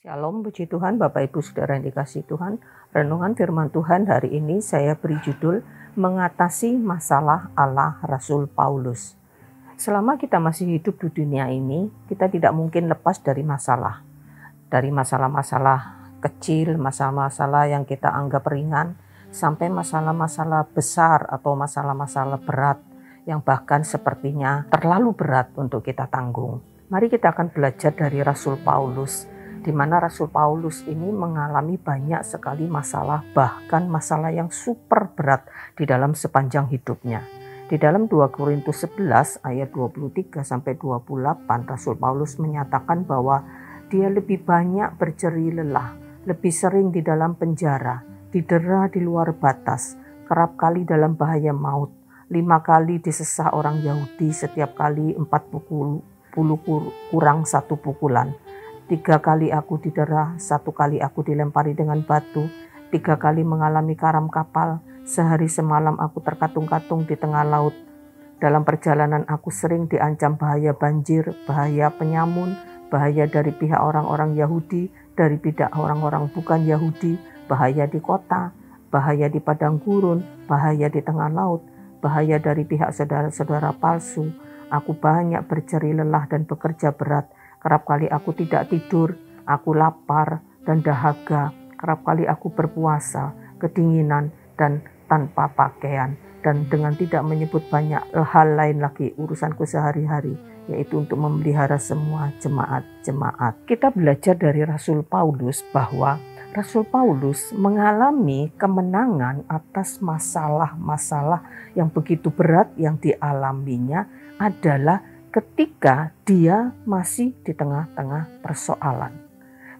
Shalom, puji Tuhan, Bapak Ibu Saudara yang dikasihi Tuhan. Renungan firman Tuhan hari ini saya beri judul Mengatasi Masalah ala Rasul Paulus. Selama kita masih hidup di dunia ini, kita tidak mungkin lepas dari masalah. Dari masalah-masalah kecil, masalah-masalah yang kita anggap ringan, sampai masalah-masalah besar atau masalah-masalah berat yang bahkan sepertinya terlalu berat untuk kita tanggung. Mari kita akan belajar dari Rasul Paulus, di mana Rasul Paulus ini mengalami banyak sekali masalah, bahkan masalah yang super berat di dalam sepanjang hidupnya. Di dalam 2 Korintus 11 ayat 23-28, Rasul Paulus menyatakan bahwa dia lebih banyak berjerih lelah, lebih sering di dalam penjara, didera di luar batas, kerap kali dalam bahaya maut, 5 kali disesah orang Yahudi, setiap kali 40 kurang 1 pukulan. 3 kali aku didera, 1 kali aku dilempari dengan batu, 3 kali mengalami karam kapal, sehari semalam aku terkatung-katung di tengah laut. Dalam perjalanan aku sering diancam bahaya banjir, bahaya penyamun, bahaya dari pihak orang-orang Yahudi, dari pihak orang-orang bukan Yahudi, bahaya di kota, bahaya di padang gurun, bahaya di tengah laut, bahaya dari pihak saudara-saudara palsu. Aku banyak berjerih lelah dan bekerja berat. Kerap kali aku tidak tidur, aku lapar dan dahaga. Kerap kali aku berpuasa, kedinginan dan tanpa pakaian. Dan dengan tidak menyebut banyak hal lain lagi urusanku sehari-hari, yaitu untuk memelihara semua jemaat-jemaat. Kita belajar dari Rasul Paulus bahwa Rasul Paulus mengalami kemenangan atas masalah-masalah yang begitu berat yang dialaminya adalah ketika dia masih di tengah-tengah persoalan.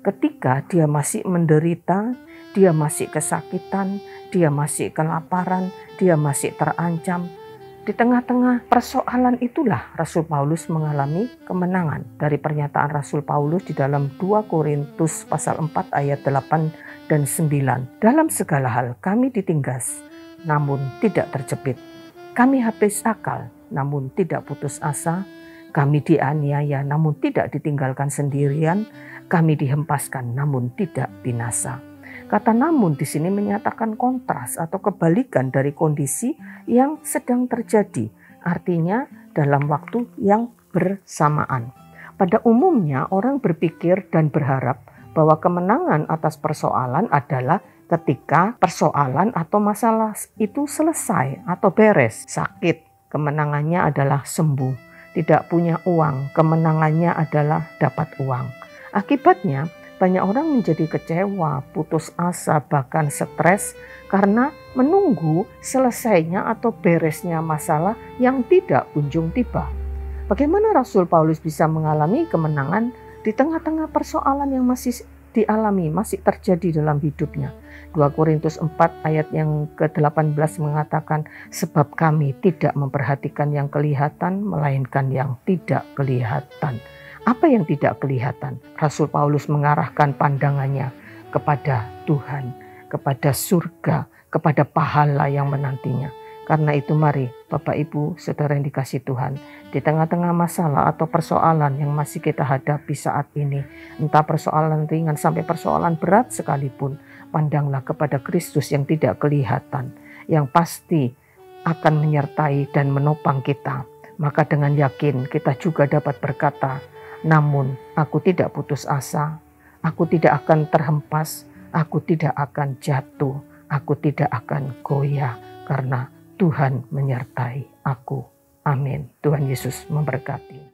Ketika dia masih menderita, dia masih kesakitan, dia masih kelaparan, dia masih terancam. Di tengah-tengah persoalan itulah Rasul Paulus mengalami kemenangan. Dari pernyataan Rasul Paulus di dalam 2 Korintus pasal 4 ayat 8 dan 9. Dalam segala hal kami ditinggas, namun tidak terjepit. Kami habis akal, namun tidak putus asa. Kami dianiaya namun tidak ditinggalkan sendirian. Kami dihempaskan namun tidak binasa. Kata namun di sini menyatakan kontras atau kebalikan dari kondisi yang sedang terjadi. Artinya dalam waktu yang bersamaan. Pada umumnya orang berpikir dan berharap bahwa kemenangan atas persoalan adalah ketika persoalan atau masalah itu selesai atau beres. Sakit, kemenangannya adalah sembuh. Tidak punya uang, kemenangannya adalah dapat uang. Akibatnya banyak orang menjadi kecewa, putus asa, bahkan stres karena menunggu selesainya atau beresnya masalah yang tidak kunjung tiba. Bagaimana Rasul Paulus bisa mengalami kemenangan di tengah-tengah persoalan yang masih dialami, masih terjadi dalam hidupnya? 2 Korintus 4 ayat yang ke-18 mengatakan, sebab kami tidak memperhatikan yang kelihatan, melainkan yang tidak kelihatan. Apa yang tidak kelihatan? Rasul Paulus mengarahkan pandangannya kepada Tuhan, kepada surga, kepada pahala yang menantinya. Karena itu mari Bapak Ibu Saudara yang dikasihi Tuhan, di tengah-tengah masalah atau persoalan yang masih kita hadapi saat ini, entah persoalan ringan sampai persoalan berat sekalipun, pandanglah kepada Kristus yang tidak kelihatan, yang pasti akan menyertai dan menopang kita. Maka dengan yakin kita juga dapat berkata, namun aku tidak putus asa, aku tidak akan terhempas, aku tidak akan jatuh, aku tidak akan goyah, karena Tuhan menyertai aku. Amin. Tuhan Yesus memberkati.